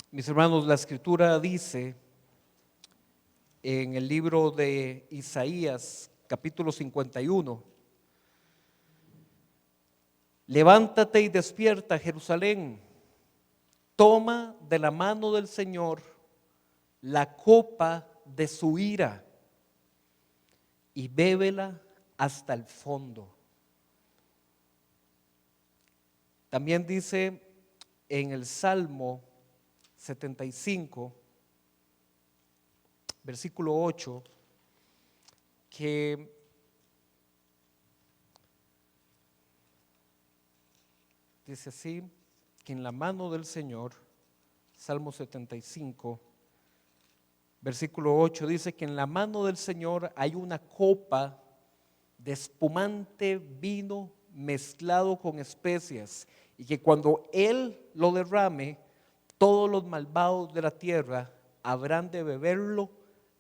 Mis hermanos, la escritura dice en el libro de Isaías, capítulo 51, levántate y despierta, Jerusalén, toma de la mano del Señor la copa de su ira y bébela hasta el fondo. También dice en el Salmo 75, versículo 8, que dice así, que en la mano del Señor, Salmo 75, versículo 8, dice que en la mano del Señor hay una copa de espumante vino mezclado con especias, y que cuando Él lo derrame, todos los malvados de la tierra habrán de beberlo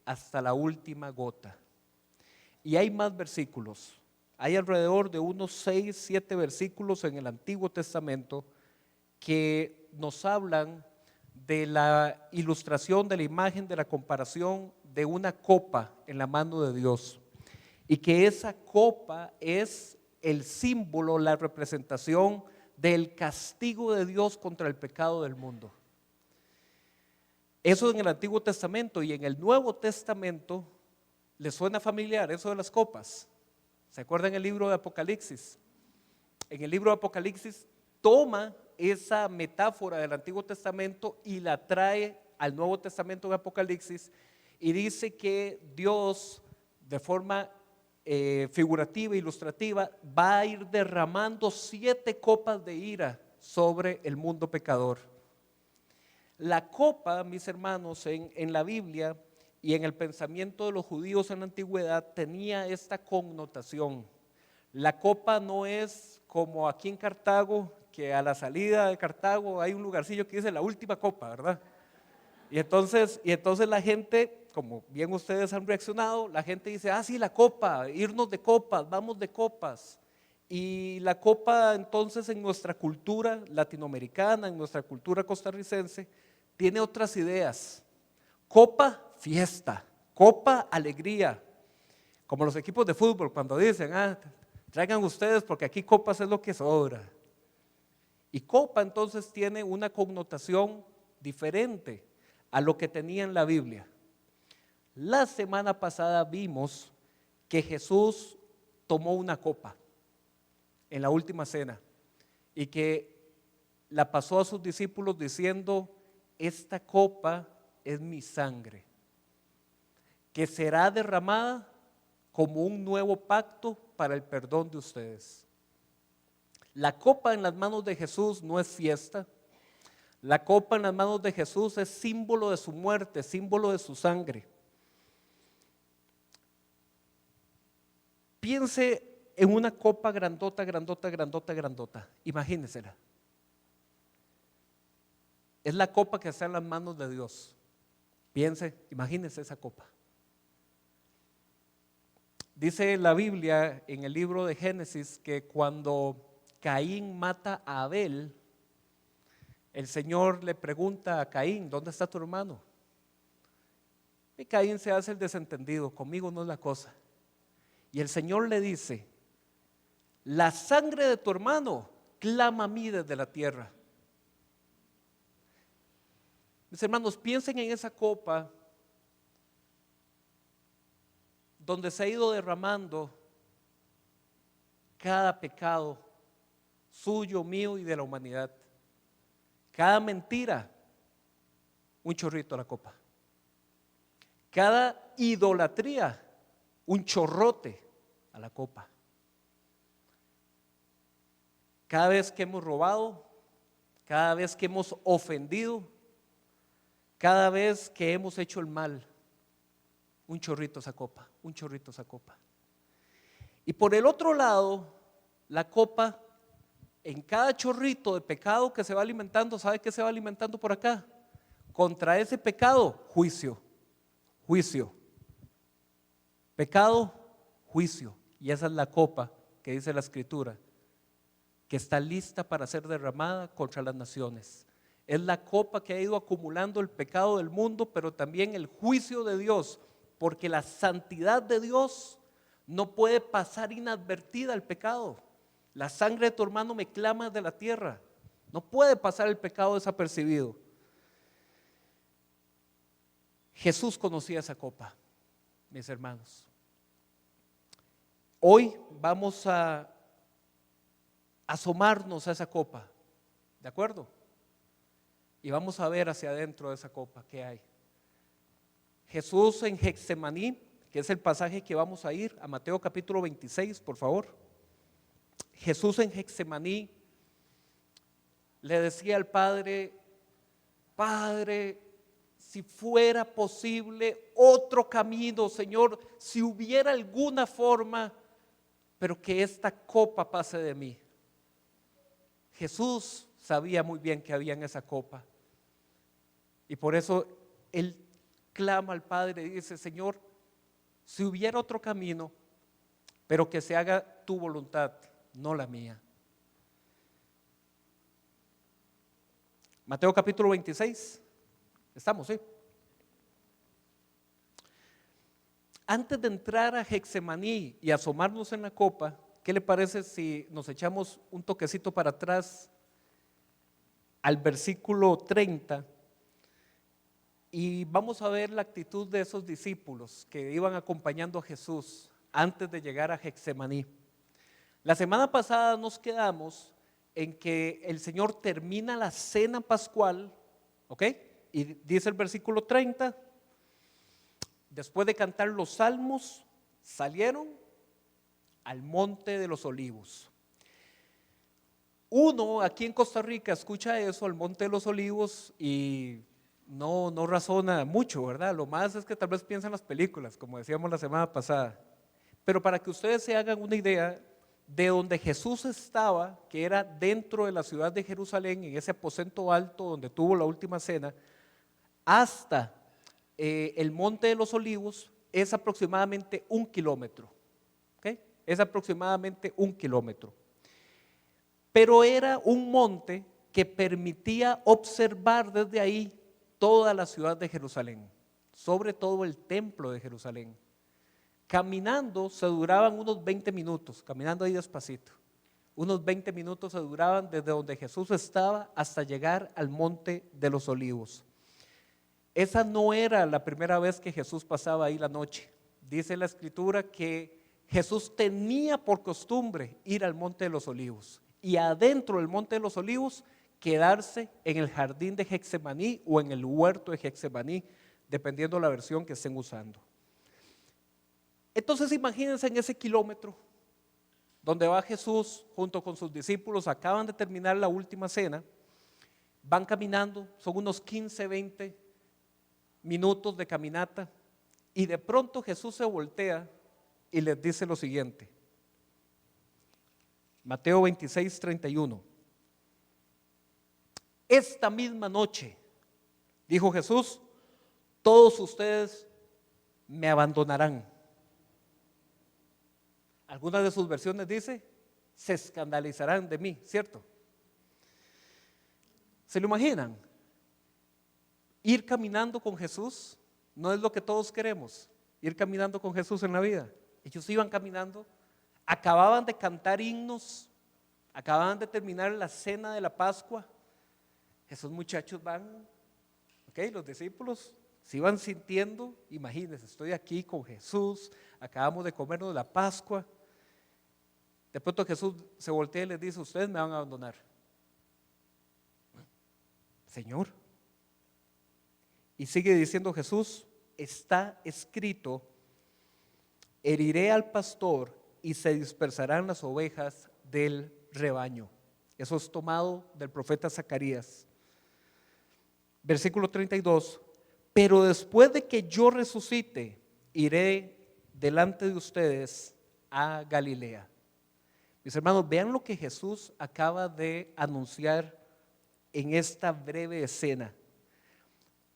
hasta la última gota. Y hay más versículos. Hay alrededor de unos 6, 7 versículos en el Antiguo Testamento que nos hablan de la ilustración, de la imagen, de la comparación de una copa en la mano de Dios. Y que esa copa es el símbolo, la representación del castigo de Dios contra el pecado del mundo. Eso en el Antiguo Testamento. Y en el Nuevo Testamento, ¿les suena familiar eso de las copas? ¿Se acuerdan el libro de Apocalipsis? En el libro de Apocalipsis toma esa metáfora del Antiguo Testamento y la trae al Nuevo Testamento de Apocalipsis y dice que Dios, de forma figurativa, ilustrativa, va a ir derramando 7 copas de ira sobre el mundo pecador. La copa, mis hermanos, en la Biblia y en el pensamiento de los judíos en la antigüedad tenía esta connotación. La copa no es como aquí en Cartago, que a la salida de Cartago hay un lugarcillo que dice la última copa, ¿verdad? Y entonces la gente, como bien ustedes han reaccionado, la gente dice, sí, la copa, irnos de copas, vamos de copas. Y la copa entonces en nuestra cultura latinoamericana, en nuestra cultura costarricense, tiene otras ideas. Copa, fiesta. Copa, alegría. Como los equipos de fútbol cuando dicen, traigan ustedes porque aquí copas es lo que sobra. Y copa entonces tiene una connotación diferente a lo que tenía en la Biblia. La semana pasada vimos que Jesús tomó una copa en la última cena y que la pasó a sus discípulos diciendo, esta copa es mi sangre, que será derramada como un nuevo pacto para el perdón de ustedes. La copa en las manos de Jesús no es fiesta. La copa en las manos de Jesús es símbolo de su muerte, símbolo de su sangre. Piense en una copa grandota, grandota, grandota, grandota. Imagínensela. Es la copa que está en las manos de Dios. Piense, imagínense esa copa. Dice la Biblia en el libro de Génesis que cuando Caín mata a Abel, el Señor le pregunta a Caín, ¿dónde está tu hermano? Y Caín se hace el desentendido, conmigo no es la cosa. Y el Señor le dice, la sangre de tu hermano clama a mí desde la tierra. Mis hermanos, piensen en esa copa donde se ha ido derramando cada pecado suyo, mío y de la humanidad. Cada mentira, un chorrito a la copa. Cada idolatría, un chorrote a la copa. Cada vez que hemos robado, cada vez que hemos ofendido, cada vez que hemos hecho el mal, un chorrito a esa copa, un chorrito a esa copa. Y por el otro lado, la copa, en cada chorrito de pecado que se va alimentando, ¿sabe qué se va alimentando por acá? Contra ese pecado, juicio, juicio. Pecado, juicio. Y esa es la copa que dice la Escritura, que está lista para ser derramada contra las naciones. Es la copa que ha ido acumulando el pecado del mundo, pero también el juicio de Dios, porque la santidad de Dios no puede pasar inadvertida el pecado. La sangre de tu hermano me clama de la tierra. No puede pasar el pecado desapercibido. Jesús conocía esa copa, mis hermanos. Hoy vamos a asomarnos a esa copa, ¿de acuerdo? Y vamos a ver hacia adentro de esa copa qué hay. Jesús en Getsemaní, que es el pasaje que vamos a ir, a Mateo capítulo 26, por favor. Jesús en Getsemaní le decía al Padre: Padre, si fuera posible otro camino, Señor, si hubiera alguna forma, pero que esta copa pase de mí. Jesús sabía muy bien que había en esa copa, y por eso Él clama al Padre y dice: Señor, si hubiera otro camino, pero que se haga tu voluntad, no la mía. Mateo capítulo 26, estamos, ¿sí? Antes de entrar a Getsemaní y asomarnos en la copa, ¿qué le parece si nos echamos un toquecito para atrás al versículo 30? Y vamos a ver la actitud de esos discípulos que iban acompañando a Jesús antes de llegar a Getsemaní. La semana pasada nos quedamos en que el Señor termina la cena pascual, ¿ok? Y dice el versículo 30, después de cantar los salmos, salieron al monte de los olivos. Uno aquí en Costa Rica escucha eso, el monte de los olivos, y no razona mucho, ¿verdad? Lo más es que tal vez piensa en las películas, como decíamos la semana pasada. Pero para que ustedes se hagan una idea, de donde Jesús estaba, que era dentro de la ciudad de Jerusalén, en ese aposento alto donde tuvo la última cena, hasta el monte de los olivos, es aproximadamente 1 kilómetro. ¿Okay? Es aproximadamente 1 kilómetro. Pero era un monte que permitía observar desde ahí toda la ciudad de Jerusalén, sobre todo el templo de Jerusalén. Caminando se duraban unos 20 minutos, caminando ahí despacito. Unos 20 minutos se duraban desde donde Jesús estaba hasta llegar al monte de los olivos. Esa no era la primera vez que Jesús pasaba ahí la noche. Dice la escritura que Jesús tenía por costumbre ir al monte de los olivos y adentro del monte de los olivos quedarse en el jardín de Getsemaní o en el huerto de Getsemaní, dependiendo la versión que estén usando. Entonces imagínense en ese kilómetro donde va Jesús junto con sus discípulos, acaban de terminar la última cena, van caminando, son unos 15, 20 minutos de caminata, y de pronto Jesús se voltea y les dice lo siguiente. Mateo 26, 31. Esta misma noche, dijo Jesús, todos ustedes me abandonarán. Algunas de sus versiones dice, se escandalizarán de mí, ¿cierto? ¿Se lo imaginan? Ir caminando con Jesús no es lo que todos queremos, ir caminando con Jesús en la vida. Ellos iban caminando, acababan de cantar himnos, acababan de terminar la cena de la Pascua. Esos muchachos van, ok, los discípulos se iban sintiendo, imagínense, estoy aquí con Jesús, acabamos de comernos la Pascua. De pronto Jesús se voltea y les dice, ustedes me van a abandonar. Señor. Y sigue diciendo Jesús, está escrito, heriré al pastor y se dispersarán las ovejas del rebaño. Eso es tomado del profeta Zacarías. Versículo 32, pero después de que yo resucite, iré delante de ustedes a Galilea. Mis hermanos, vean lo que Jesús acaba de anunciar en esta breve escena.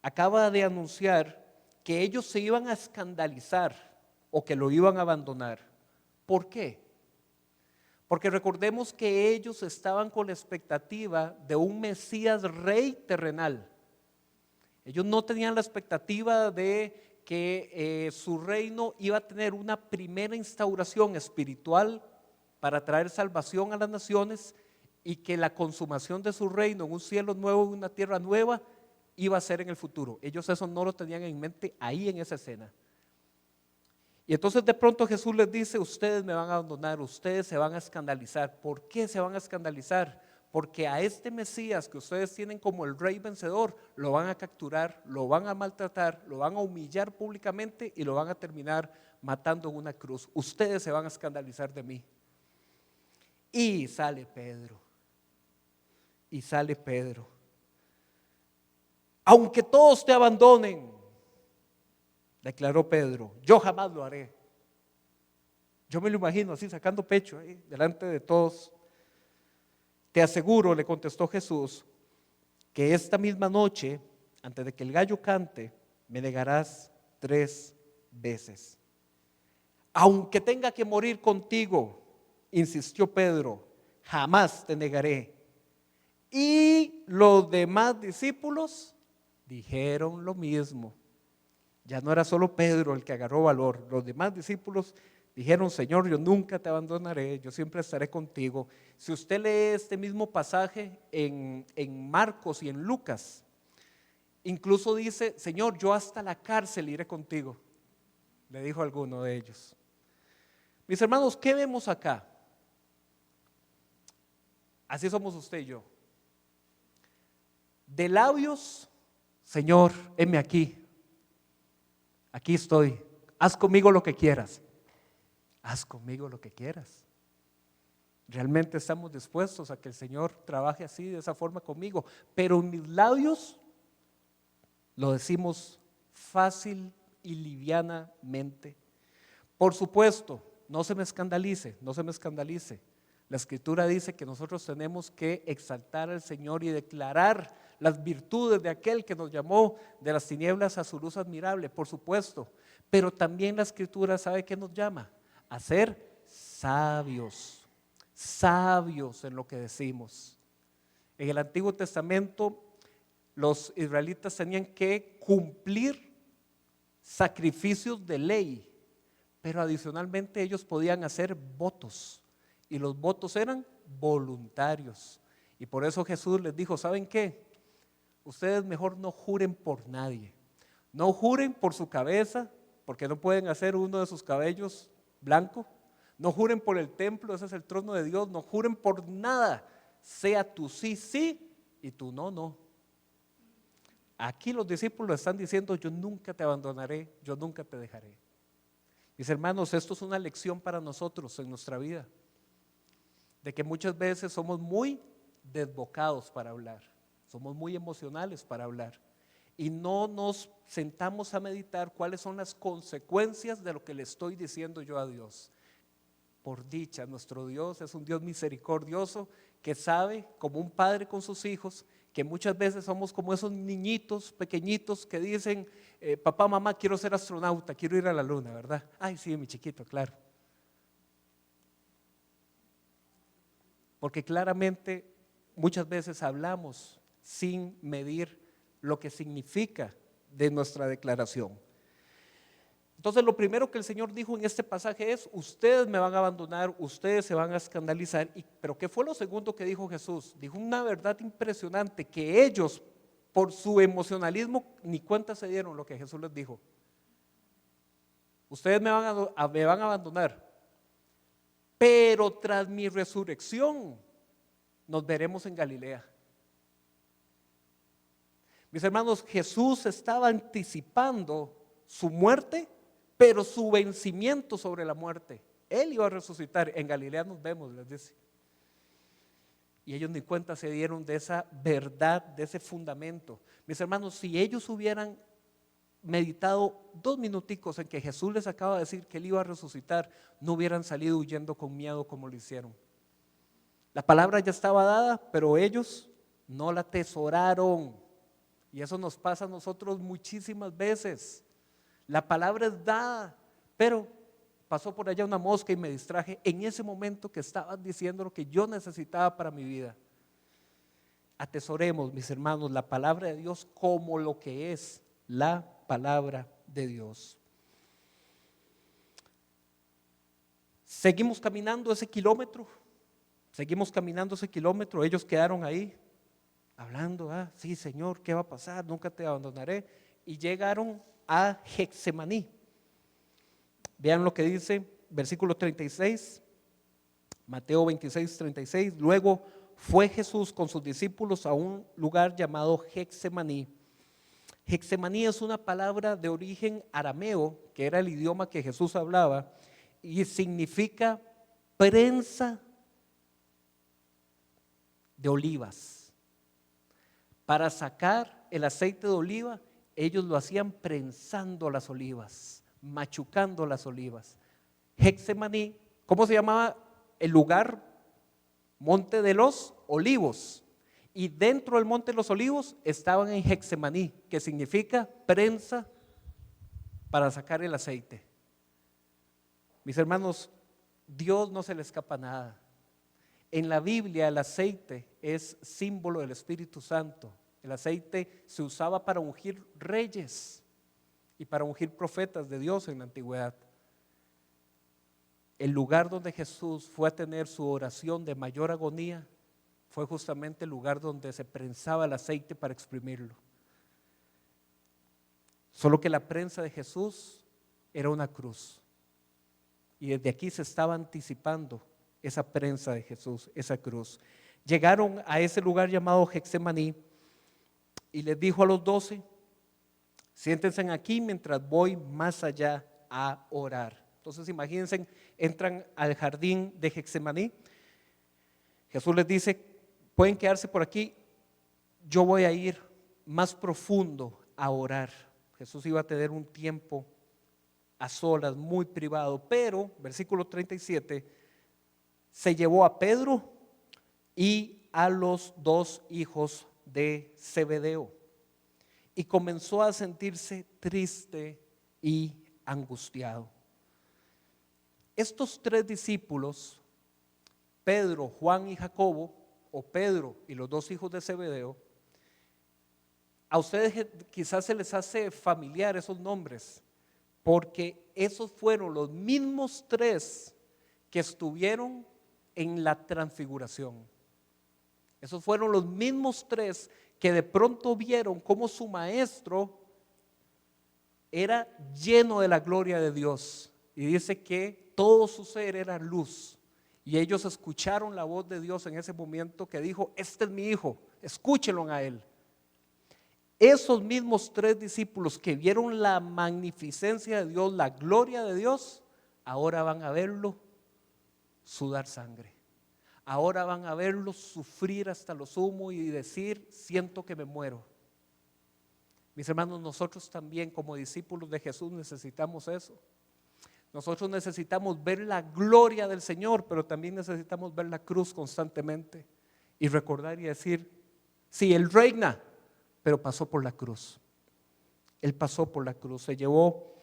Acaba de anunciar que ellos se iban a escandalizar o que lo iban a abandonar. ¿Por qué? Porque recordemos que ellos estaban con la expectativa de un Mesías rey terrenal. Ellos no tenían la expectativa de que su reino iba a tener una primera instauración espiritual para traer salvación a las naciones y que la consumación de su reino en un cielo nuevo, en una tierra nueva, iba a ser en el futuro. Ellos eso no lo tenían en mente ahí en esa escena. Y entonces de pronto Jesús les dice, ustedes me van a abandonar, ustedes se van a escandalizar. ¿Por qué se van a escandalizar? Porque a este Mesías que ustedes tienen como el rey vencedor, lo van a capturar, lo van a maltratar, lo van a humillar públicamente y lo van a terminar matando en una cruz. Ustedes se van a escandalizar de mí. Y sale Pedro. Aunque todos te abandonen, declaró Pedro, yo jamás lo haré. Yo me lo imagino así sacando pecho ahí delante de todos. Te aseguro, le contestó Jesús, que esta misma noche, antes de que el gallo cante, me negarás 3 veces. Aunque tenga que morir contigo, insistió Pedro, jamás te negaré. Y los demás discípulos dijeron lo mismo. Ya no era solo Pedro el que agarró valor, los demás discípulos dijeron, Señor, yo nunca te abandonaré, yo siempre estaré contigo. Si usted lee este mismo pasaje en Marcos y en Lucas, incluso dice, Señor, yo hasta la cárcel iré contigo, le dijo alguno de ellos. Mis hermanos, ¿qué vemos acá? Así somos usted y yo. De labios, Señor, heme aquí estoy, haz conmigo lo que quieras. Haz conmigo lo que quieras. Realmente estamos dispuestos a que el Señor trabaje así, de esa forma conmigo, pero en mis labios lo decimos fácil y livianamente. Por supuesto, no se me escandalice. La Escritura dice que nosotros tenemos que exaltar al Señor y declarar las virtudes de aquel que nos llamó de las tinieblas a su luz admirable, por supuesto. Pero también la Escritura sabe que nos llama a ser sabios en lo que decimos. En el Antiguo Testamento los israelitas tenían que cumplir sacrificios de ley, pero adicionalmente ellos podían hacer votos y los votos eran voluntarios. Y por eso Jesús les dijo, ¿saben qué? Ustedes mejor no juren por nadie, no juren por su cabeza, porque no pueden hacer uno de sus cabellos blanco, no juren por el templo, ese es el trono de Dios, no juren por nada, sea tu sí, sí y tu no, no. Aquí los discípulos están diciendo, yo nunca te abandonaré, yo nunca te dejaré. Mis hermanos, esto es una lección para nosotros en nuestra vida, de que muchas veces somos muy desbocados para hablar, somos muy emocionales para hablar y no nos sentamos a meditar cuáles son las consecuencias de lo que le estoy diciendo yo a Dios. Por dicha, nuestro Dios es un Dios misericordioso que sabe, como un padre con sus hijos, que muchas veces somos como esos niñitos pequeñitos que dicen, papá, mamá, quiero ser astronauta, quiero ir a la luna, ¿verdad? Ay, sí, mi chiquito, claro. Porque claramente muchas veces hablamos sin medir lo que significa de nuestra declaración. Entonces lo primero que el Señor dijo en este pasaje es, ustedes me van a abandonar, ustedes se van a escandalizar. Pero ¿qué fue lo segundo que dijo Jesús? Dijo una verdad impresionante, que ellos por su emocionalismo ni cuenta se dieron lo que Jesús les dijo. Ustedes me van a abandonar, pero tras mi resurrección nos veremos en Galilea. Mis hermanos, Jesús estaba anticipando su muerte, pero su vencimiento sobre la muerte. Él iba a resucitar, en Galilea nos vemos, les dice. Y ellos ni cuenta se dieron de esa verdad, de ese fundamento. Mis hermanos, si ellos hubieran meditado 2 minuticos en que Jesús les acaba de decir que Él iba a resucitar, no hubieran salido huyendo con miedo como lo hicieron. La palabra ya estaba dada, pero ellos no la atesoraron. Y eso nos pasa a nosotros muchísimas veces. La palabra es dada, pero pasó por allá una mosca y me distraje en ese momento que estaban diciendo lo que yo necesitaba para mi vida. Atesoremos, mis hermanos, la palabra de Dios como lo que es la palabra de Dios. Seguimos caminando ese kilómetro. Ellos quedaron ahí hablando, sí, Señor, ¿qué va a pasar? Nunca te abandonaré. Y llegaron a Getsemaní. Vean lo que dice versículo 36, Mateo 26, 36. Luego fue Jesús con sus discípulos a un lugar llamado Getsemaní. Getsemaní es una palabra de origen arameo, que era el idioma que Jesús hablaba, y significa prensa de olivas. Para sacar el aceite de oliva, ellos lo hacían prensando las olivas, machucando las olivas. Getsemaní, ¿cómo se llamaba el lugar? Monte de los Olivos. Y dentro del Monte de los Olivos estaban en Getsemaní, que significa prensa para sacar el aceite. Mis hermanos, Dios no se le escapa nada. En la Biblia el aceite es símbolo del Espíritu Santo. El aceite se usaba para ungir reyes y para ungir profetas de Dios en la antigüedad. El lugar donde Jesús fue a tener su oración de mayor agonía fue justamente el lugar donde se prensaba el aceite para exprimirlo. Solo que la prensa de Jesús era una cruz. Y desde aquí se estaba anticipando esa prensa de Jesús, esa cruz. Llegaron a ese lugar llamado Getsemaní y les dijo a los 12, siéntense aquí mientras voy más allá a orar. Entonces imagínense, entran al jardín de Getsemaní. Jesús les dice, pueden quedarse por aquí, yo voy a ir más profundo a orar. Jesús iba a tener un tiempo a solas, muy privado, pero, versículo 37, se llevó a Pedro y a los 2 hijos de Zebedeo y comenzó a sentirse triste y angustiado. Estos 3 discípulos, Pedro, Juan y Jacobo, o Pedro y los 2 hijos de Zebedeo, a ustedes quizás se les hace familiar esos nombres, porque esos fueron los mismos 3 que estuvieron en la transfiguración. Esos fueron los mismos 3 que de pronto vieron cómo su maestro era lleno de la gloria de Dios. Y dice que todo su ser era luz. Y ellos escucharon la voz de Dios en ese momento que dijo, este es mi hijo, escúchenlo a él. Esos mismos 3 discípulos que vieron la magnificencia de Dios, la gloria de Dios, ahora van a verlo sudar sangre. Ahora van a verlo sufrir hasta lo sumo y decir, siento que me muero. Mis hermanos, nosotros también como discípulos de Jesús necesitamos eso. Nosotros necesitamos ver la gloria del Señor, pero también necesitamos ver la cruz constantemente y recordar y decir, sí, Él reina, pero pasó por la cruz. Él pasó por la cruz, se llevó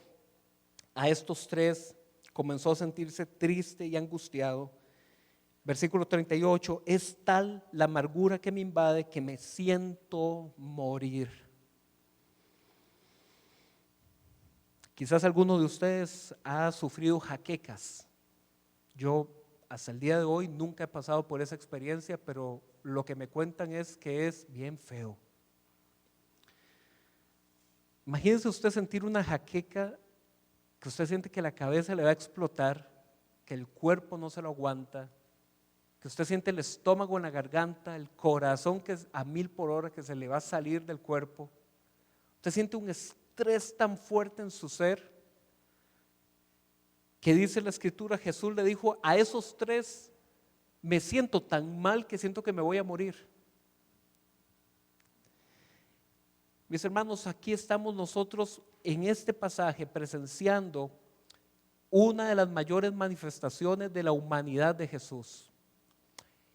a estos 3, comenzó a sentirse triste y angustiado. Versículo 38, es tal la amargura que me invade que me siento morir. Quizás alguno de ustedes ha sufrido jaquecas. Yo hasta el día de hoy nunca he pasado por esa experiencia, pero lo que me cuentan es que es bien feo. Imagínese usted sentir una jaqueca, que usted siente que la cabeza le va a explotar, que el cuerpo no se lo aguanta, que usted siente el estómago en la garganta, el corazón que es a 1000 por hora que se le va a salir del cuerpo. Usted siente un estrés tan fuerte en su ser que dice la escritura, Jesús le dijo a esos 3, me siento tan mal que siento que me voy a morir. Mis hermanos, aquí estamos nosotros en este pasaje presenciando una de las mayores manifestaciones de la humanidad de Jesús.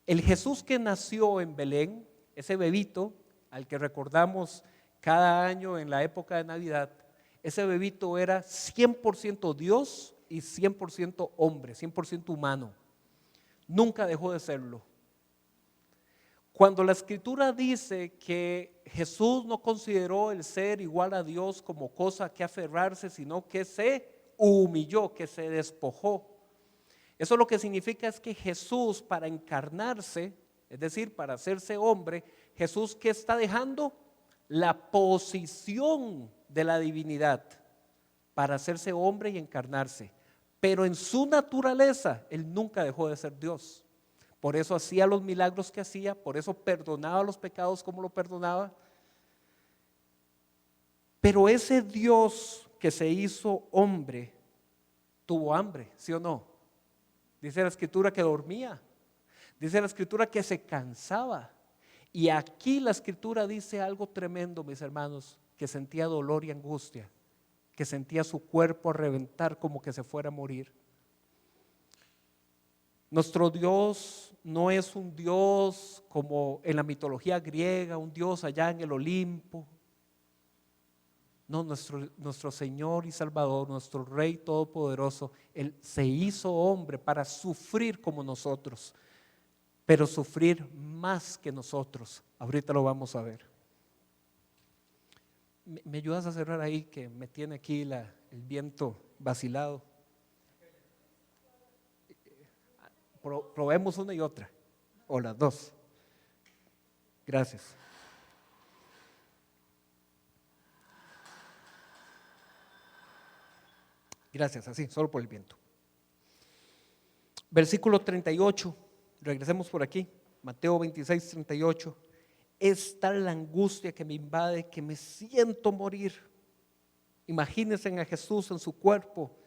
El Jesús que nació en Belén, ese bebito al que recordamos cada año en la época de Navidad, ese bebito era 100% Dios y y 100% hombre, 100% humano. Nunca dejó de serlo. Cuando la Escritura dice que Jesús no consideró el ser igual a Dios como cosa que aferrarse, sino que se humilló, que se despojó. Eso lo que significa es que Jesús, para encarnarse, es decir, para hacerse hombre, Jesús, ¿qué está dejando? La posición de la divinidad para hacerse hombre y encarnarse. Pero en su naturaleza, Él nunca dejó de ser Dios. Por eso hacía los milagros que hacía, por eso perdonaba los pecados como lo perdonaba. Pero ese Dios que se hizo hombre, tuvo hambre, ¿sí o no? Dice la Escritura que dormía, dice la Escritura que se cansaba. Y aquí la Escritura dice algo tremendo, mis hermanos, que sentía dolor y angustia, que sentía su cuerpo a reventar como que se fuera a morir. Nuestro Dios no es un Dios como en la mitología griega, un Dios allá en el Olimpo. No, nuestro Señor y Salvador, nuestro Rey Todopoderoso, Él se hizo hombre para sufrir como nosotros, pero sufrir más que nosotros. Ahorita lo vamos a ver. ¿Me ayudas a cerrar ahí que me tiene aquí el viento vacilado? Probemos una y otra, o las dos. Gracias. Gracias, así, solo por el viento. Versículo 38, regresemos por aquí, Mateo 26, 38. Es tal la angustia que me invade que me siento morir. Imagínense a Jesús en su cuerpo,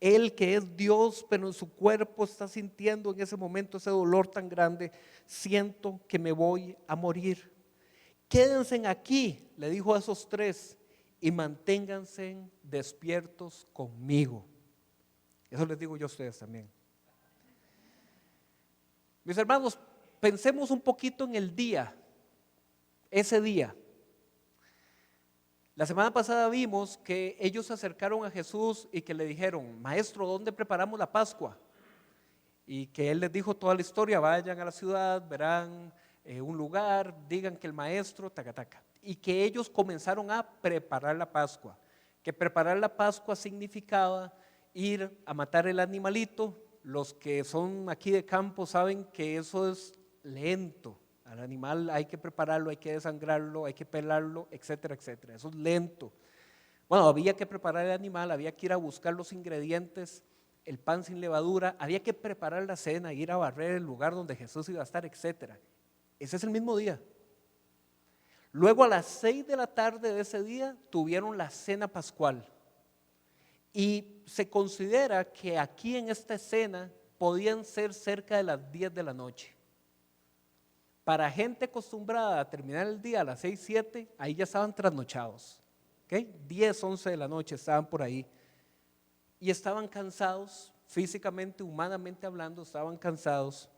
Él que es Dios, pero en su cuerpo está sintiendo en ese momento ese dolor tan grande. Siento que me voy a morir. Quédense aquí, le dijo a esos tres, y manténganse despiertos conmigo. Eso les digo yo a ustedes también. Mis hermanos, pensemos un poquito en el día, ese día. La semana pasada vimos que ellos se acercaron a Jesús y que le dijeron: Maestro, ¿dónde preparamos la Pascua? Y que Él les dijo toda la historia: vayan a la ciudad, verán un lugar, digan que el maestro, taca, taca. Y que ellos comenzaron a preparar la Pascua. Que preparar la Pascua significaba ir a matar el animalito. Los que son aquí de campo saben que eso es lento. Al animal hay que prepararlo, hay que desangrarlo, hay que pelarlo, etcétera, etcétera. Eso es lento. Bueno, había que preparar el animal, había que ir a buscar los ingredientes, el pan sin levadura, había que preparar la cena, ir a barrer el lugar donde Jesús iba a estar, etcétera. Ese es el mismo día. Luego a las 6 de la tarde de ese día tuvieron la cena pascual. Y se considera que aquí en esta escena podían ser cerca de las 10 de la noche. Para gente acostumbrada a terminar el día a las 6, 7, ahí ya estaban trasnochados. ¿Okay? 10, 11 de la noche estaban por ahí. Y estaban cansados, físicamente, humanamente hablando, estaban cansados.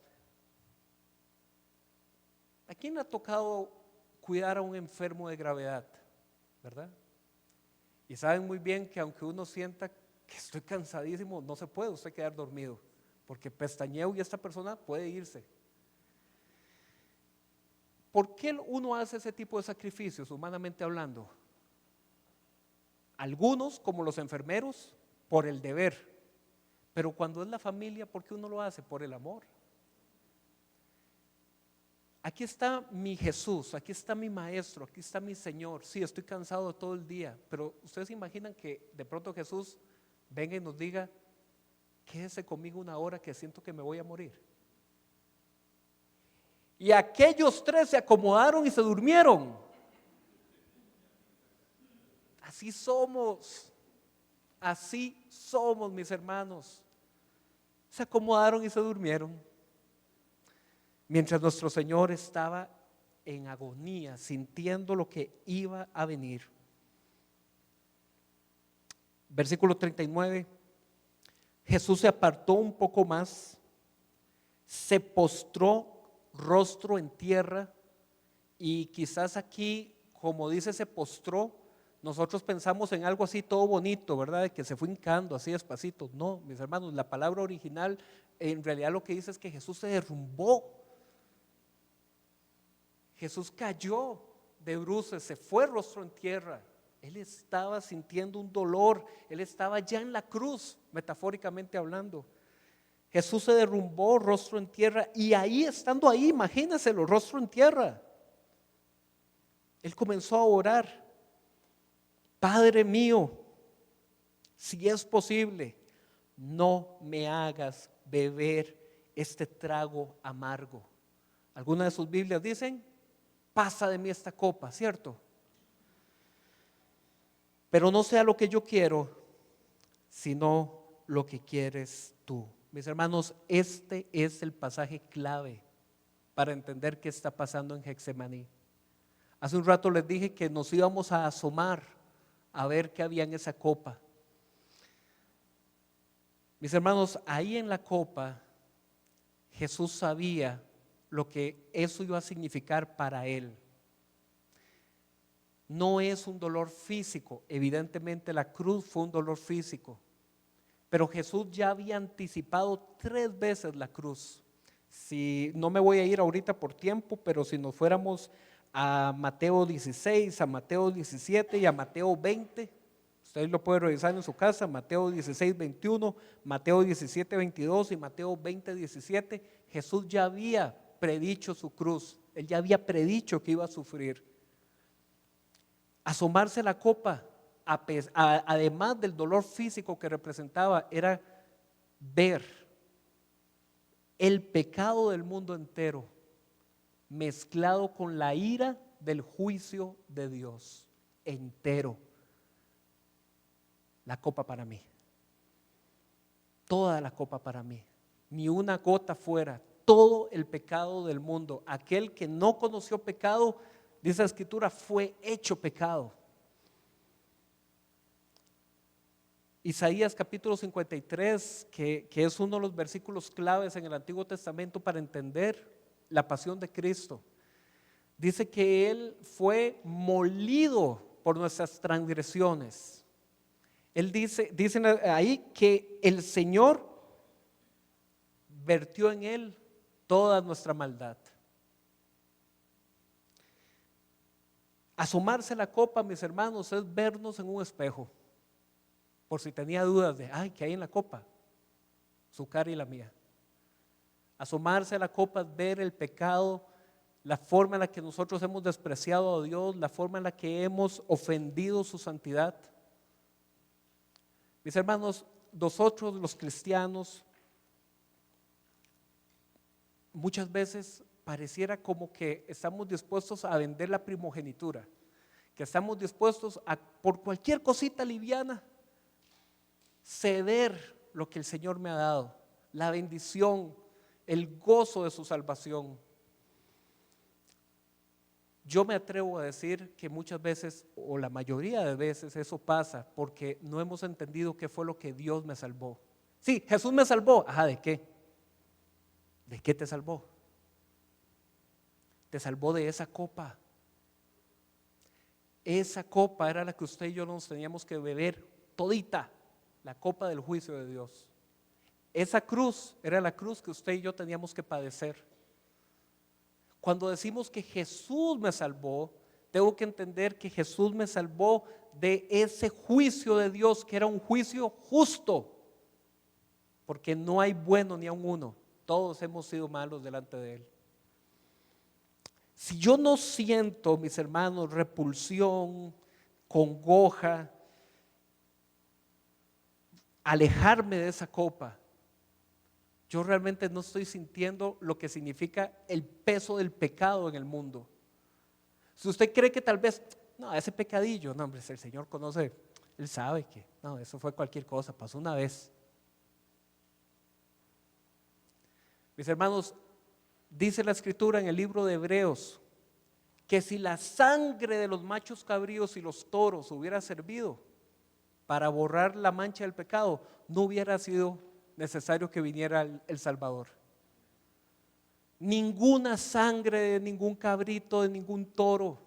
¿A quién le ha tocado cuidar a un enfermo de gravedad? ¿Verdad? Y saben muy bien que aunque uno sienta que estoy cansadísimo, no se puede usted quedar dormido, porque pestañeo y esta persona puede irse. ¿Por qué uno hace ese tipo de sacrificios, humanamente hablando? Algunos, como los enfermeros, por el deber, pero cuando es la familia, ¿por qué uno lo hace? Por el amor. Aquí está mi Jesús, aquí está mi maestro, aquí está mi Señor. Sí, estoy cansado todo el día, pero ustedes se imaginan que de pronto Jesús venga y nos diga: quédese conmigo una hora que siento que me voy a morir. Y aquellos tres se acomodaron y se durmieron. Así somos, mis hermanos. Se acomodaron y se durmieron. Mientras nuestro Señor estaba en agonía, sintiendo lo que iba a venir. Versículo 39. Jesús se apartó un poco más, se postró rostro en tierra, y quizás aquí, como dice se postró, nosotros pensamos en algo así todo bonito, ¿verdad? De que se fue hincando así despacito. No, mis hermanos, la palabra original en realidad lo que dice es que Jesús se derrumbó. Jesús cayó de bruces, se fue rostro en tierra. Él estaba sintiendo un dolor, él estaba ya en la cruz, metafóricamente hablando. Jesús se derrumbó rostro en tierra y ahí, estando ahí, imagínenselo, rostro en tierra. Él comenzó a orar: Padre mío, si es posible, no me hagas beber este trago amargo. Algunas de sus Biblias dicen: pasa de mí esta copa, ¿cierto? Pero no sea lo que yo quiero, sino lo que quieres tú. Mis hermanos, este es el pasaje clave para entender qué está pasando en Getsemaní. Hace un rato les dije que nos íbamos a asomar a ver qué había en esa copa. Mis hermanos, ahí en la copa Jesús sabía lo que eso iba a significar para él. No es un dolor físico, evidentemente la cruz fue un dolor físico, pero Jesús ya había anticipado 3 veces la cruz. Si no me voy a ir ahorita por tiempo, pero si nos fuéramos a Mateo 16, a Mateo 17 y a Mateo 20, usted lo puede revisar en su casa: Mateo 16, 21, Mateo 17, 22 y Mateo 20, 17. Jesús ya había predicho su cruz, él ya había predicho que iba a sufrir. Asomarse a la copa, además del dolor físico que representaba, era ver el pecado del mundo entero mezclado con la ira del juicio de Dios entero. La copa para mí, toda la copa para mí, ni una gota fuera, todo el pecado del mundo. Aquel que no conoció pecado, dice la escritura, fue hecho pecado. Isaías capítulo 53, que es uno de los versículos claves en el Antiguo Testamento para entender la pasión de Cristo, dice que Él fue molido por nuestras transgresiones. Él dice ahí que el Señor vertió en Él toda nuestra maldad. Asomarse a la copa, mis hermanos, es vernos en un espejo. Por si tenía dudas de, ¿qué hay en la copa? Su cara y la mía. Asomarse a la copa es ver el pecado, la forma en la que nosotros hemos despreciado a Dios, la forma en la que hemos ofendido su santidad. Mis hermanos, nosotros los cristianos, muchas veces pareciera como que estamos dispuestos a vender la primogenitura, que estamos dispuestos a, por cualquier cosita liviana, ceder lo que el Señor me ha dado, la bendición, el gozo de su salvación. Yo me atrevo a decir que muchas veces, o la mayoría de veces, eso pasa porque no hemos entendido qué fue lo que Dios me salvó. Sí, Jesús me salvó. ¿De qué? ¿De qué te salvó? Te salvó de esa copa. Esa copa era la que usted y yo nos teníamos que beber todita, la copa del juicio de Dios. Esa cruz era la cruz que usted y yo teníamos que padecer. Cuando decimos que Jesús me salvó, tengo que entender que Jesús me salvó de ese juicio de Dios, que era un juicio justo, porque no hay bueno ni a uno, todos hemos sido malos delante de Él. Si yo no siento, mis hermanos, repulsión, congoja, alejarme de esa copa, yo realmente no estoy sintiendo lo que significa el peso del pecado en el mundo. Si usted cree que tal vez, no, ese pecadillo, no, hombre, el Señor conoce, Él sabe que, no, eso fue cualquier cosa, pasó una vez. Mis hermanos, dice la escritura en el libro de Hebreos, que si la sangre de los machos cabríos y los toros hubiera servido para borrar la mancha del pecado, no hubiera sido necesario que viniera el Salvador. Ninguna sangre de ningún cabrito, de ningún toro,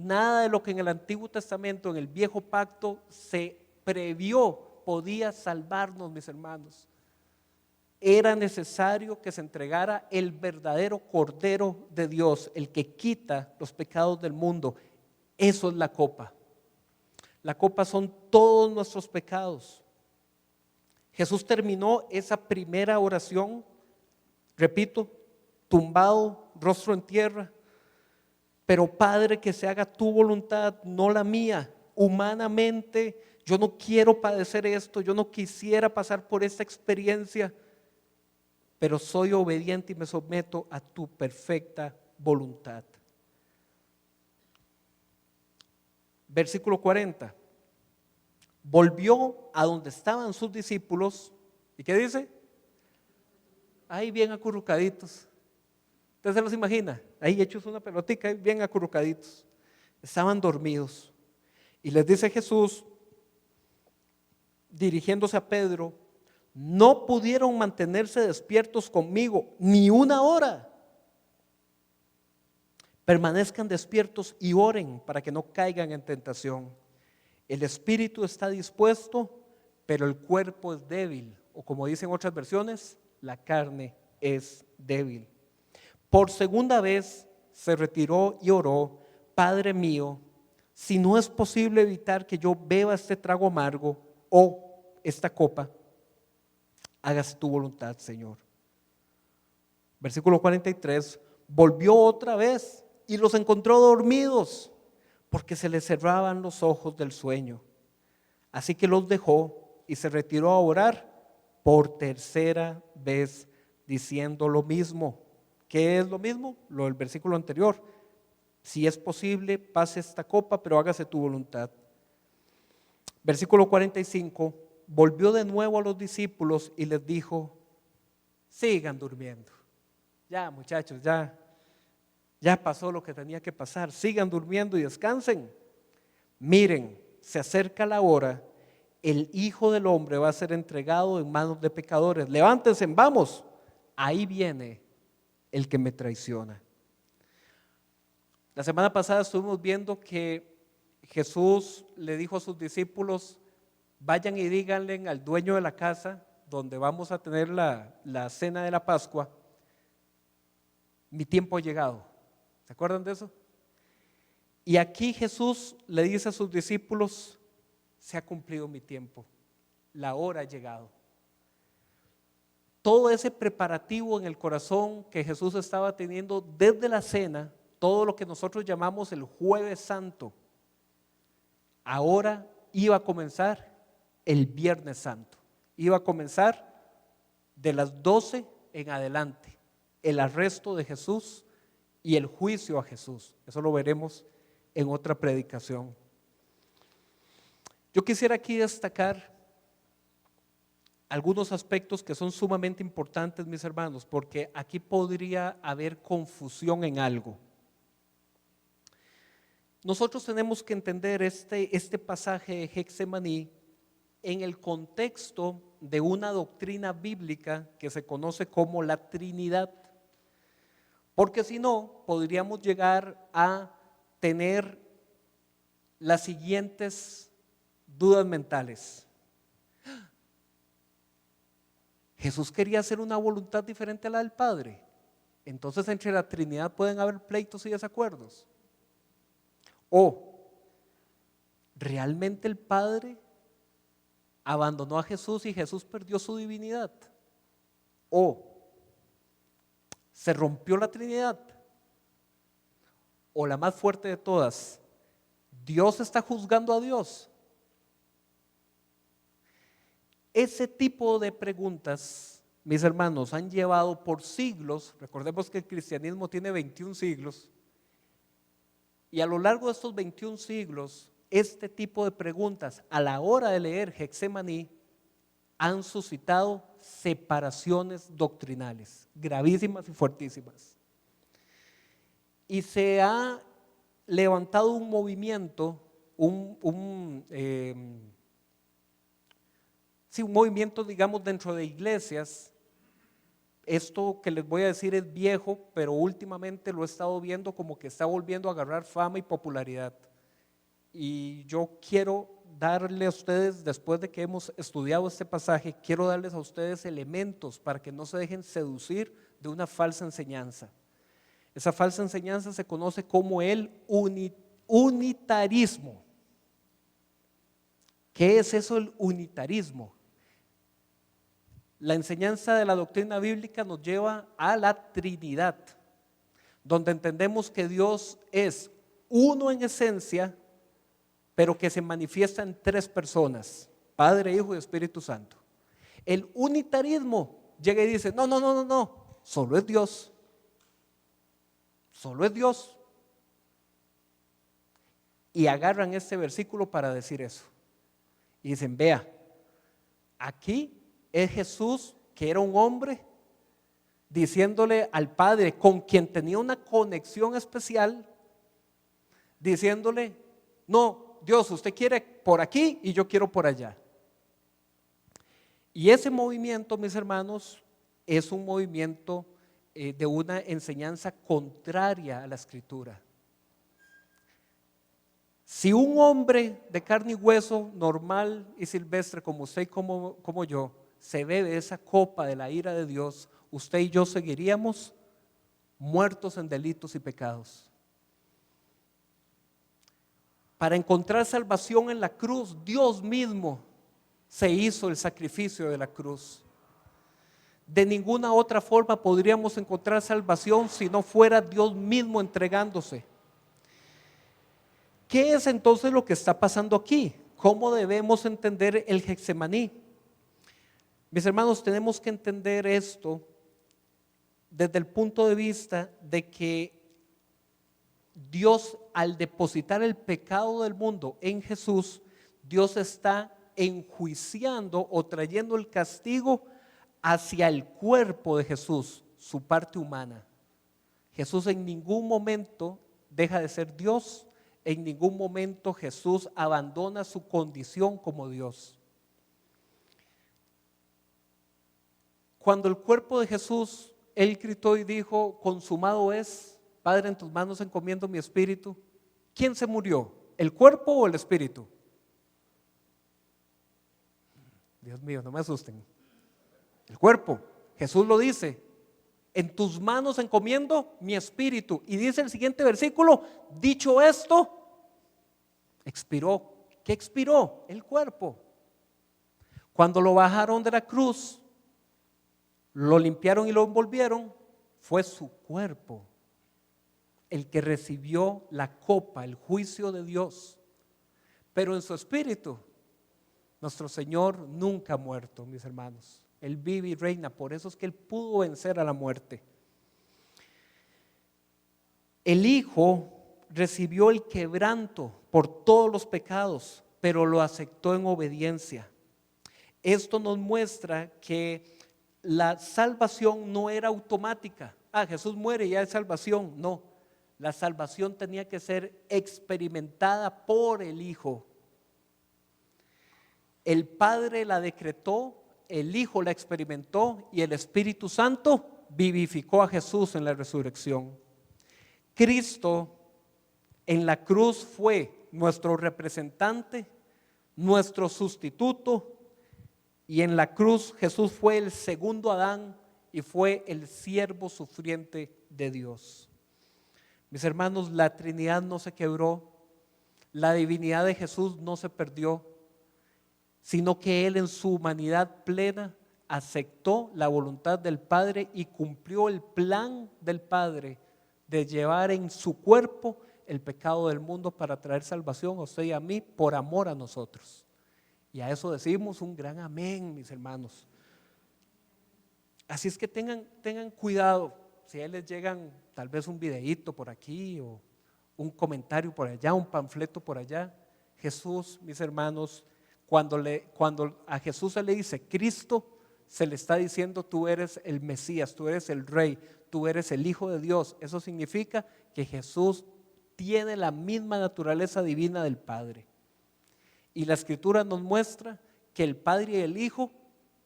Nada de lo que en el Antiguo Testamento, en el Viejo Pacto, se previó podía salvarnos, mis hermanos. Era necesario que se entregara el verdadero Cordero de Dios, el que quita los pecados del mundo. Eso es la copa. La copa son todos nuestros pecados. Jesús terminó esa primera oración, repito, tumbado, rostro en tierra. Pero Padre, que se haga tu voluntad, no la mía. Humanamente, yo no quiero padecer esto, yo no quisiera pasar por esta experiencia, pero soy obediente y me someto a tu perfecta voluntad. Versículo 40. Volvió a donde estaban sus discípulos. ¿Y qué dice? Ahí bien acurrucaditos. ¿Usted se los imagina? Ahí hechos una pelotica, bien acurrucaditos. Estaban dormidos. Y les dice Jesús, dirigiéndose a Pedro, no pudieron mantenerse despiertos conmigo ni una hora. Permanezcan despiertos y oren para que no caigan en tentación. El espíritu está dispuesto, pero el cuerpo es débil. O como dicen otras versiones, la carne es débil. Por segunda vez se retiró y oró: Padre mío, si no es posible evitar que yo beba este trago amargo o esta copa, hágase tu voluntad, Señor. Versículo 43, volvió otra vez y los encontró dormidos, porque se les cerraban los ojos del sueño. Así que los dejó y se retiró a orar por tercera vez, diciendo lo mismo. ¿Qué es lo mismo? Lo del versículo anterior. Si es posible, pase esta copa, pero hágase tu voluntad. Versículo 45, volvió de nuevo a los discípulos y les dijo: sigan durmiendo. Ya, muchachos, ya pasó lo que tenía que pasar. Sigan durmiendo y descansen. Miren, se acerca la hora. El Hijo del Hombre va a ser entregado en manos de pecadores. Levántense, vamos. Ahí viene el que me traiciona. La semana pasada estuvimos viendo que Jesús le dijo a sus discípulos: vayan y díganle al dueño de la casa donde vamos a tener la cena de la Pascua, mi tiempo ha llegado. ¿Se acuerdan de eso? Y aquí Jesús le dice a sus discípulos: se ha cumplido mi tiempo, la hora ha llegado. Todo ese preparativo en el corazón que Jesús estaba teniendo desde la cena, todo lo que nosotros llamamos el Jueves Santo, ahora iba a comenzar el Viernes Santo. Iba a comenzar de las 12 en adelante, el arresto de Jesús y el juicio a Jesús. Eso lo veremos en otra predicación. Yo quisiera aquí destacar algunos aspectos que son sumamente importantes, mis hermanos, porque aquí podría haber confusión en algo. Nosotros tenemos que entender este pasaje de Getsemaní en el contexto de una doctrina bíblica que se conoce como la Trinidad, porque si no, podríamos llegar a tener las siguientes dudas mentales. Jesús quería hacer una voluntad diferente a la del Padre, entonces entre la Trinidad pueden haber pleitos y desacuerdos. O realmente el Padre abandonó a Jesús y Jesús perdió su divinidad. O se rompió la Trinidad. O la más fuerte de todas, Dios está juzgando a Dios. Ese tipo de preguntas, mis hermanos, han llevado por siglos. Recordemos que el cristianismo tiene 21 siglos. Y a lo largo de estos 21 siglos, este tipo de preguntas a la hora de leer Getsemaní han suscitado separaciones doctrinales gravísimas y fuertísimas. Y se ha levantado un movimiento, un movimiento, digamos, dentro de iglesias Esto que les voy a decir es viejo, pero últimamente lo he estado viendo como que está volviendo a agarrar fama y popularidad. Y yo quiero darle a ustedes, después de que hemos estudiado este pasaje, quiero darles a ustedes elementos para que no se dejen seducir de una falsa enseñanza. Esa falsa enseñanza se conoce como el unitarismo. ¿Qué es eso, el unitarismo? La enseñanza de la doctrina bíblica nos lleva a la Trinidad, donde entendemos que Dios es uno en esencia, pero que se manifiesta en tres personas: Padre, Hijo y Espíritu Santo. El unitarismo llega y dice: no, solo es Dios. Solo es Dios. Y agarran este versículo para decir eso. Y dicen: vea, aquí es Jesús, que era un hombre, diciéndole al Padre, con quien tenía una conexión especial, diciéndole: no, Dios, usted quiere por aquí y yo quiero por allá. Y ese movimiento, mis hermanos, es un movimiento de una enseñanza contraria a la Escritura. Si un hombre de carne y hueso, normal y silvestre como usted y como yo, se bebe esa copa de la ira de Dios, usted y yo seguiríamos muertos en delitos y pecados. Para encontrar salvación en la cruz, Dios mismo se hizo el sacrificio de la cruz. De ninguna otra forma podríamos encontrar salvación si no fuera Dios mismo entregándose. ¿Qué es entonces lo que está pasando aquí? ¿Cómo debemos entender el Getsemaní? Mis hermanos, tenemos que entender esto desde el punto de vista de que Dios, al depositar el pecado del mundo en Jesús, Dios está enjuiciando o trayendo el castigo hacia el cuerpo de Jesús, su parte humana. Jesús en ningún momento deja de ser Dios, en ningún momento Jesús abandona su condición como Dios. Cuando el cuerpo de Jesús, Él gritó y dijo: consumado es, Padre, en tus manos encomiendo mi espíritu. ¿Quién se murió? ¿El cuerpo o el espíritu? Dios mío, no me asusten. El cuerpo. Jesús lo dice: en tus manos encomiendo mi espíritu. Y dice el siguiente versículo: dicho esto, expiró. ¿Qué expiró? El cuerpo. Cuando lo bajaron de la cruz, lo limpiaron y lo envolvieron, fue su cuerpo el que recibió la copa, el juicio de Dios. Pero en su espíritu, nuestro Señor nunca ha muerto, mis hermanos. Él vive y reina, por eso es que Él pudo vencer a la muerte. El Hijo recibió el quebranto por todos los pecados, pero lo aceptó en obediencia. Esto nos muestra que la salvación no era automática. Jesús muere y ya es salvación. No, la salvación tenía que ser experimentada por el Hijo. El Padre la decretó, el Hijo la experimentó y el Espíritu Santo vivificó a Jesús en la resurrección. Cristo en la cruz fue nuestro representante, nuestro sustituto, y en la cruz Jesús fue el segundo Adán y fue el siervo sufriente de Dios. Mis hermanos, la Trinidad no se quebró, la divinidad de Jesús no se perdió, sino que Él en su humanidad plena aceptó la voluntad del Padre y cumplió el plan del Padre de llevar en su cuerpo el pecado del mundo para traer salvación a usted y a mí por amor a nosotros. Y a eso decimos un gran amén, mis hermanos. Así es que tengan cuidado si a él les llegan tal vez un videíto por aquí o un comentario por allá, un panfleto por allá. Jesús, mis hermanos, cuando a Jesús se le dice Cristo, se le está diciendo: tú eres el Mesías, tú eres el Rey, tú eres el Hijo de Dios. Eso significa que Jesús tiene la misma naturaleza divina del Padre. Y la Escritura nos muestra que el Padre y el Hijo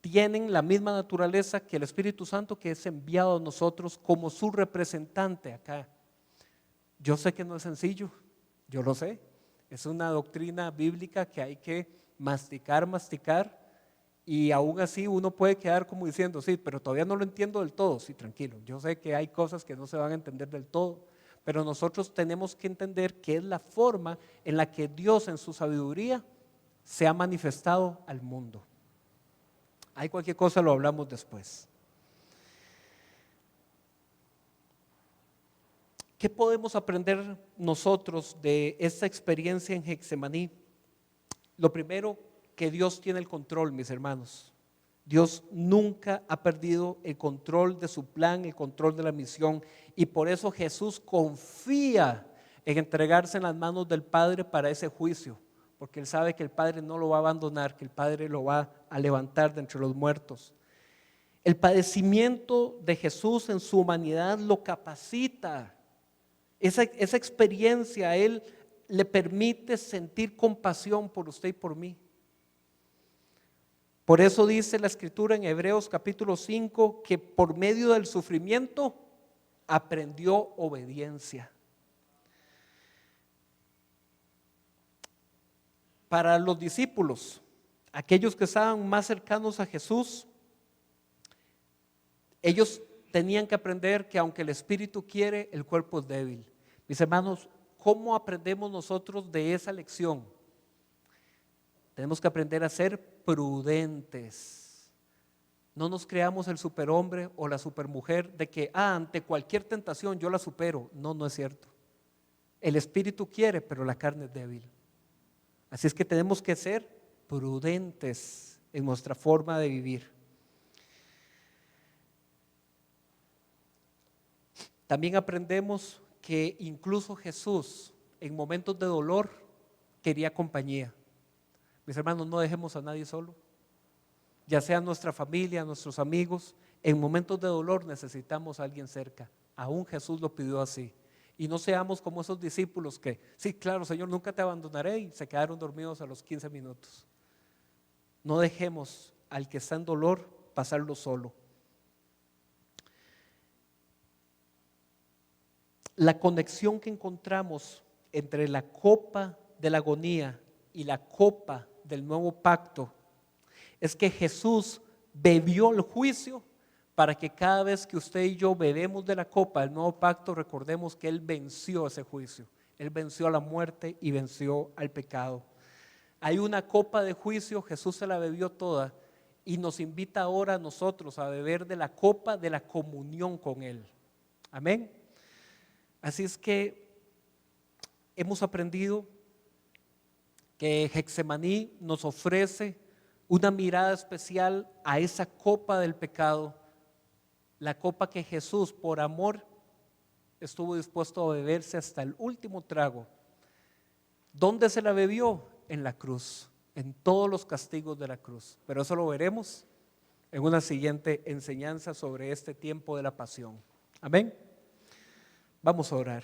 tienen la misma naturaleza que el Espíritu Santo, que es enviado a nosotros como su representante acá. Yo sé que no es sencillo, yo lo sé. Es una doctrina bíblica que hay que masticar, y aún así uno puede quedar como diciendo, sí, pero todavía no lo entiendo del todo. Sí, tranquilo, yo sé que hay cosas que no se van a entender del todo, pero nosotros tenemos que entender que es la forma en la que Dios en su sabiduría se ha manifestado al mundo. Hay cualquier cosa, lo hablamos después. ¿Qué podemos aprender nosotros de esta experiencia en Getsemaní? Lo primero, que Dios tiene el control, mis hermanos. Dios nunca ha perdido el control de su plan, el control de la misión, y por eso Jesús confía en entregarse en las manos del Padre para ese juicio, porque Él sabe que el Padre no lo va a abandonar, que el Padre lo va a levantar de entre los muertos. El padecimiento de Jesús en su humanidad lo capacita. Esa experiencia a Él le permite sentir compasión por usted y por mí. Por eso dice la Escritura en Hebreos capítulo 5 que por medio del sufrimiento aprendió obediencia. Para los discípulos, aquellos que estaban más cercanos a Jesús, ellos tenían que aprender que aunque el espíritu quiere, el cuerpo es débil. Mis hermanos, ¿cómo aprendemos nosotros de esa lección? Tenemos que aprender a ser prudentes. No nos creamos el superhombre o la supermujer de que ante cualquier tentación yo la supero. No, no es cierto. El espíritu quiere, pero la carne es débil. Así es que tenemos que ser prudentes en nuestra forma de vivir. También aprendemos que incluso Jesús en momentos de dolor quería compañía. Mis hermanos, no dejemos a nadie solo, ya sea nuestra familia, nuestros amigos. En momentos de dolor necesitamos a alguien cerca. Aún Jesús lo pidió así. Y no seamos como esos discípulos que, sí, claro, Señor, nunca te abandonaré, y se quedaron dormidos a los 15 minutos. No dejemos al que está en dolor pasarlo solo. La conexión que encontramos entre la copa de la agonía y la copa del nuevo pacto es que Jesús bebió el juicio para que cada vez que usted y yo bebemos de la copa del nuevo pacto, recordemos que Él venció ese juicio. Él venció a la muerte y venció al pecado. Hay una copa de juicio, Jesús se la bebió toda y nos invita ahora a nosotros a beber de la copa de la comunión con Él. Amén. Así es que hemos aprendido que Getsemaní nos ofrece una mirada especial a esa copa del pecado, la copa que Jesús por amor estuvo dispuesto a beberse hasta el último trago. ¿Dónde se la bebió? En la cruz, en todos los castigos de la cruz. Pero eso lo veremos en una siguiente enseñanza sobre este tiempo de la pasión. Amén. Vamos a orar.